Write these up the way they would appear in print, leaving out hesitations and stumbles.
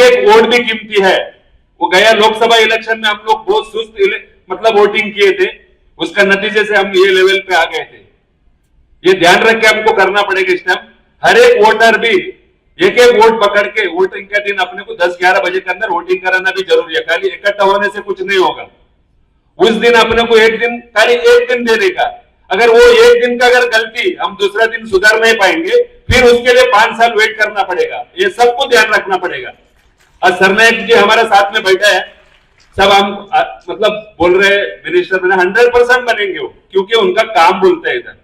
एक एक वोट भी कीमती है। वो गया लोकसभा इलेक्शन में हम लोग बहुत सुस्त मतलब वोटिंग किए थे, उसका नतीजे से हम ये लेवल पे आ गए थे। ये ध्यान रख के हमको करना पड़ेगा इस टाइम। हर एक वोटर भी एक एक वोट पकड़ के वोटिंग के दिन अपने को 10-11 बजे के अंदर वोटिंग कराना भी जरूरी है। खाली इकट्ठा होने से कुछ नहीं होगा। उस दिन अपने को एक दिन, खाली एक दिन देने का, अगर वो एक दिन का अगर गलती हम दूसरा दिन सुधार नहीं पाएंगे, फिर उसके लिए 5 साल वेट करना पड़ेगा। ये सबको ध्यान रखना पड़ेगा। और सरनायक जी हमारे साथ में बैठा है, सब हम मतलब बोल रहे मिनिस्टर में 100% बनेंगे वो, क्योंकि उनका काम बोलता है इधर।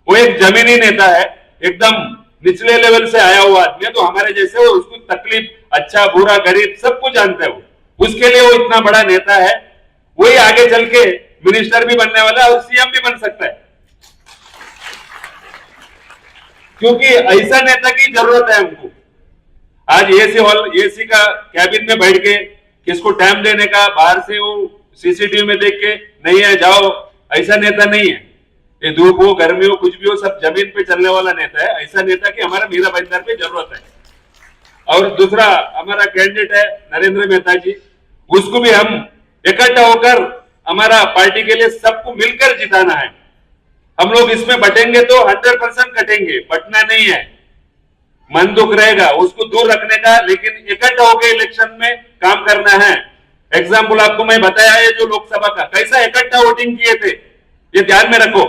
वो एक जमीनी नेता है, एकदम निचले लेवल से आया हुआ आदमी है, तो हमारे जैसे वो उसको तकलीफ, अच्छा बुरा गरीब सब कुछ जानता है वो। उसके लिए वो इतना बड़ा नेता है। वही आगे चल के मिनिस्टर भी बनने वाला है और सीएम भी बन सकता है, क्योंकि ऐसा नेता की जरूरत है हमको। आज एसी का कैबिन में बैठ के किसको टाइम देने का, बाहर से वो सीसीटीवी में देख के नहीं है जाओ, ऐसा नेता नहीं है। ये धूप हो गर्मी हो कुछ भी हो, सब जमीन पे चलने वाला नेता है। ऐसा नेता की हमारा मीरा भाईंदर पे जरूरत है। और दूसरा हमारा कैंडिडेट है नरेंद्र मेहता जी, उसको भी हम इकट्ठा होकर हमारा पार्टी के लिए सबको मिलकर जिताना है। हम लोग इसमें बटेंगे तो 100% कटेंगे, बटना नहीं है। मन दुख रहेगा उसको दूर रखने का, लेकिन इकट्ठा होकर इलेक्शन में काम करना है। एग्जाम्पल आपको मैं बताया है जो लोकसभा का, कैसा इकट्ठा वोटिंग किए थे, ये ध्यान में रखो।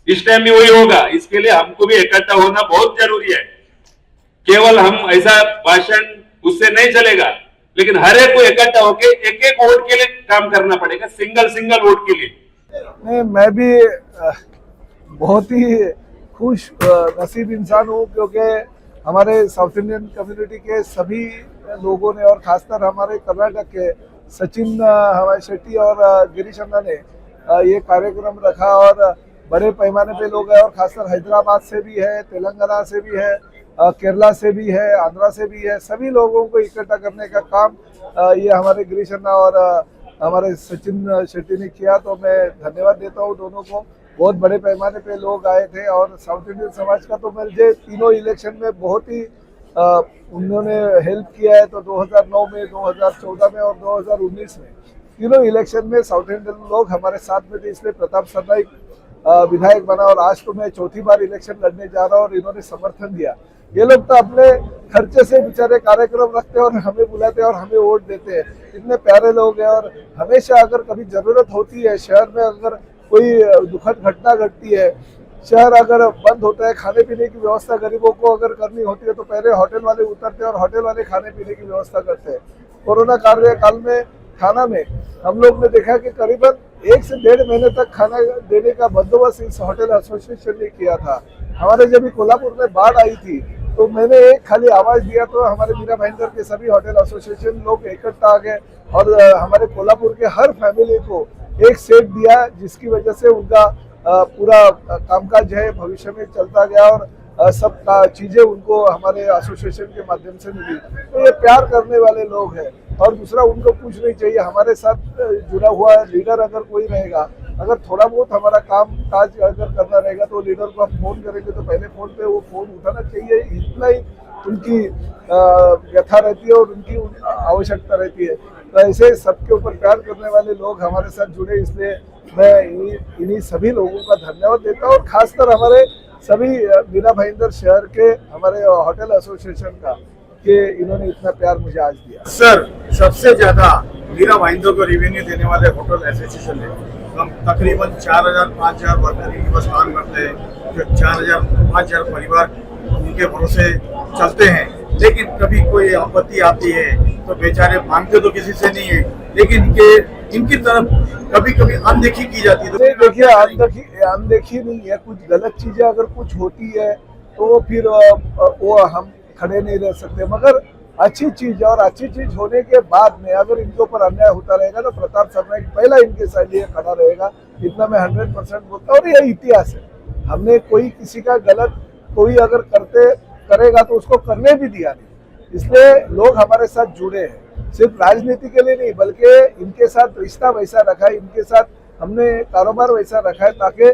इस टाइम भी वही होगा। इसके लिए हमको भी इकट्ठा होना बहुत जरूरी है। केवल हम ऐसा भाषण उससे नहीं चलेगा, लेकिन हर एक को इकट्ठा होके एक एक वोट के लिए काम करना पड़ेगा, सिंगल वोट के लिए। नहीं, मैं भी बहुत ही खुश नसीब इंसान हूँ, क्योंकि हमारे साउथ इंडियन कम्युनिटी के सभी लोगों ने और खासकर हमारे कर्नाटक के सचिन हमारे शेट्टी और गिरीश अन्ना ने ये कार्यक्रम रखा और बड़े पैमाने पे लोग हैं। और खासकर हैदराबाद से भी है, तेलंगाना से भी है, केरला से भी है, आंध्रा से भी है। सभी लोगों को इकट्ठा करने का काम ये हमारे गिरीश अन्ना और हमारे सचिन शेट्टी ने किया, तो मैं धन्यवाद देता हूँ दोनों को। बहुत बड़े पैमाने पे लोग आए थे और साउथ इंडियन समाज का तो मुझे तीनों इलेक्शन में बहुत ही उन्होंने हेल्प किया है। तो 2009 में, 2014 में और 2019 में तीनों इलेक्शन में साउथ इंडियन लोग हमारे साथ में थे, इसलिए प्रताप सरनाइक विधायक बना। और आज तो मैं चौथी बार इलेक्शन लड़ने जा रहा हूँ और इन्होंने समर्थन दिया। ये लोग तो अपने खर्चे से बेचारे कार्यक्रम रखते हैं और हमें बुलाते हैं और हमें वोट देते हैं। इतने प्यारे लोग हैं। और हमेशा अगर कभी जरूरत होती है, शहर में अगर कोई दुखद घटना घटती है, शहर अगर बंद होता है, खाने पीने की व्यवस्था गरीबों को अगर करनी होती है, तो पहले होटल वाले उतरते हैं और होटल वाले खाने पीने की व्यवस्था करते हैं। कोरोना कार्यकाल में खाना में हम लोग ने देखा कि करीबन 1 से 1.5 महीने तक खाना देने का बंदोबस्त इस होटल एसोसिएशन ने किया था। हमारे जब कोल्हापुर में बाढ़ आई थी, तो मैंने एक खाली आवाज दिया, तो हमारे मीरा भाईंदर के सभी होटल एसोसिएशन लोग इकट्ठा आ गए और हमारे कोल्हापुर के हर फैमिली को एक सेट दिया, जिसकी वजह से उनका पूरा कामकाज है भविष्य में चलता गया और सब चीजें उनको हमारे एसोसिएशन के माध्यम से मिली। तो ये प्यार करने वाले लोग हैं। और दूसरा, उनको कुछ नहीं चाहिए, हमारे साथ जुड़ा हुआ लीडर अगर कोई रहेगा, अगर थोड़ा बहुत हमारा काम काज अगर करना रहेगा, तो लीडर को हम फोन करेंगे तो पहले फोन पे वो फोन उठाना चाहिए। इतना ही उनकी व्यथा रहती है और उनकी आवश्यकता रहती है। तो ऐसे सबके ऊपर प्यार करने वाले लोग हमारे साथ जुड़े, इसलिए मैं इन्हीं सभी लोगों का धन्यवाद देता हूँ। और खासकर हमारे सभी मीरा भाईंदर शहर के हमारे होटल एसोसिएशन का, कि इन्होंने इतना प्यार मुझे आज दिया। सर, सबसे ज्यादा मीरा भाईंदर को रेवेन्यू देने वाले होटल एसोसिएशन है। हम तकरीबन 4000-5000 वर्कर बस काम करते हैं, जो 4000-5000 परिवार उनके भरोसे चलते हैं। लेकिन कभी कोई आपत्ति आती है तो बेचारे मांगते तो किसी से नहीं है, लेकिन इनकी तरफ कभी कभी अनदेखी की जाती है। तो देखिए, अनदेखी नहीं है। कुछ गलत चीजें अगर कुछ होती है तो फिर वो हम खड़े नहीं रह सकते, मगर अच्छी चीज और अच्छी चीज होने के बाद में अगर इनके ऊपर अन्याय होता रहेगा तो प्रताप सरनाइक पहला इनके साथ लिए खड़ा रहेगा। इतना मैं 100% बोलता हूँ। और ये इतिहास है, हमने कोई किसी का गलत कोई अगर करेगा तो उसको करने भी दिया नहीं। इसलिए लोग हमारे साथ जुड़े हैं, सिर्फ राजनीति के लिए नहीं, बल्कि इनके साथ रिश्ता वैसा रखा है, इनके साथ हमने कारोबार वैसा रखा है ताकि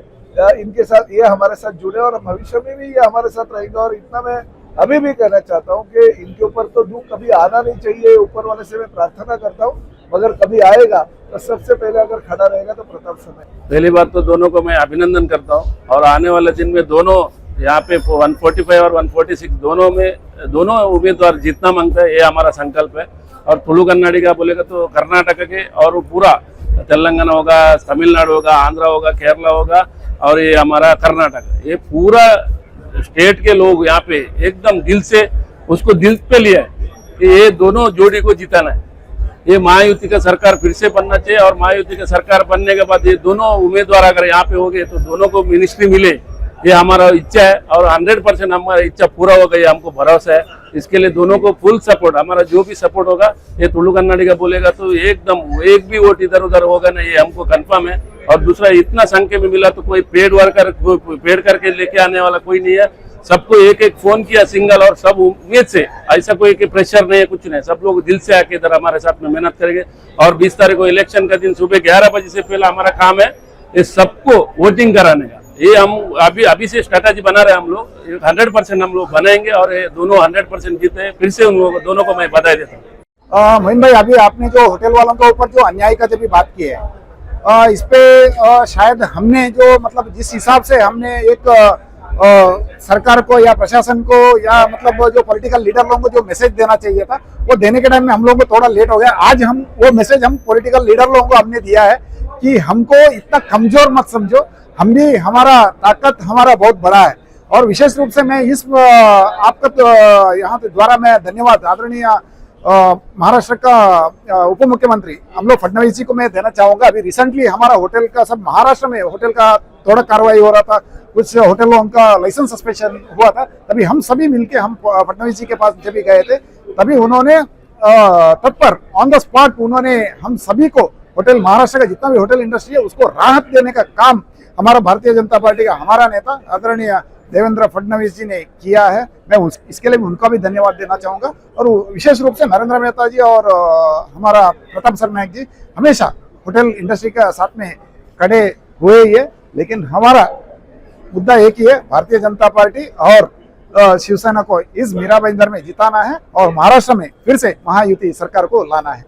इनके साथ ये हमारे साथ जुड़े और भविष्य में भी ये हमारे साथ रहेगा। और इतना मैं अभी भी कहना चाहता हूँ कि इनके ऊपर तो दुख कभी आना नहीं चाहिए, ऊपर वाले से मैं प्रार्थना करता हूँ, मगर कभी आएगा तो सबसे पहले अगर खड़ा रहेगा तो प्रताप सर है। पहली बात तो दोनों को मैं अभिनंदन करता हूँ, और आने वाले दिन में दोनों यहाँ पे 145 और 146 दोनों उम्मीदवार जीतना मांगता है, ये हमारा संकल्प है। और तुलु कन्नाडी का बोलेगा तो कर्नाटक के और वो पूरा तेलंगाना होगा, तमिलनाडु होगा, आंध्रा होगा, केरला होगा, और ये हमारा कर्नाटक, ये पूरा स्टेट के लोग यहाँ पे एकदम दिल से उसको दिल पे लिया है कि ये दोनों जोड़ी को जिताना है। ये महायुति का सरकार फिर से बनना चाहिए, और महायुति का सरकार बनने के बाद ये दोनों उम्मीदवार अगर यहाँ पे हो गए तो दोनों को मिनिस्ट्री मिले, ये हमारा इच्छा है, और 100% हमारा इच्छा पूरा होगा, ये हमको भरोसा है। इसके लिए दोनों को फुल सपोर्ट, हमारा जो भी सपोर्ट होगा, ये तुलु कन्नाडी का बोलेगा तो एकदम एक भी वोट इधर उधर होगा ना, ये हमको कंफर्म है। और दूसरा, इतना संख्या में मिला तो कोई पेड वर्कर पेड करके लेके आने वाला कोई नहीं है, सबको एक एक फोन किया सिंगल, और सब उम्मीद से, ऐसा कोई कि प्रेशर नहीं है, कुछ नहीं, सब लोग दिल से आके इधर हमारे साथ में मेहनत करेंगे। और 20 तारीख को इलेक्शन का दिन सुबह 11 बजे से पहले हमारा काम है ये सबको वोटिंग कराने का। ये हम अभी से स्ट्रेटेजी बना रहे हैं, हम लोग 100% हम लोग बनाएंगे, और ये दोनों 100% जीते हैं। फिर से उन लोगों दोनों को मैं बधाई देता हूँ। मोहिन भाई, अभी आपने जो होटल वालों के ऊपर जो अन्याय का जब भी बात की है, इस पे शायद हमने जो मतलब जिस हिसाब से हमने एक सरकार को या प्रशासन को या मतलब जो पॉलिटिकल लीडर लोगों को जो मैसेज देना चाहिए था, वो देने के टाइम में हम लोगों को थोड़ा लेट हो गया। आज हम वो मैसेज हम पॉलिटिकल लीडर लोगों को हमने दिया है कि हमको इतना कमजोर मत समझो, हम भी, हमारा ताकत हमारा बहुत बड़ा है। और विशेष रूप से मैं इस आपका यहाँ पे द्वारा मैं धन्यवाद आदरणीय महाराष्ट्र का उप मुख्यमंत्री हम लोग फडणवीस जी को मैं देना चाहूंगा। अभी रिसेंटली हमारा होटल का सब महाराष्ट्र में होटल का थोड़ा कार्रवाई हो रहा था, कुछ होटलों का लाइसेंस सस्पेंशन हुआ था, तभी हम सभी मिलके हम फडणवीस जी के पास जब भी गए थे, तभी उन्होंने तत्पर ऑन द स्पॉट उन्होंने हम सभी को होटल महाराष्ट्र का जितना भी होटल इंडस्ट्री है उसको राहत देने का काम हमारा भारतीय जनता पार्टी का हमारा नेता आदरणीय देवेंद्र फडणवीस जी ने किया है। मैं इसके लिए उनका भी धन्यवाद देना चाहूंगा। और विशेष रूप से नरेंद्र मेहता जी और हमारा प्रताप सरनायक जी हमेशा होटल इंडस्ट्री के साथ में खड़े हुए ही है, लेकिन हमारा मुद्दा एक ही है, भारतीय जनता पार्टी और शिवसेना को इस मीरा भाईंदर में जिताना है और महाराष्ट्र में फिर से महायुति सरकार को लाना है।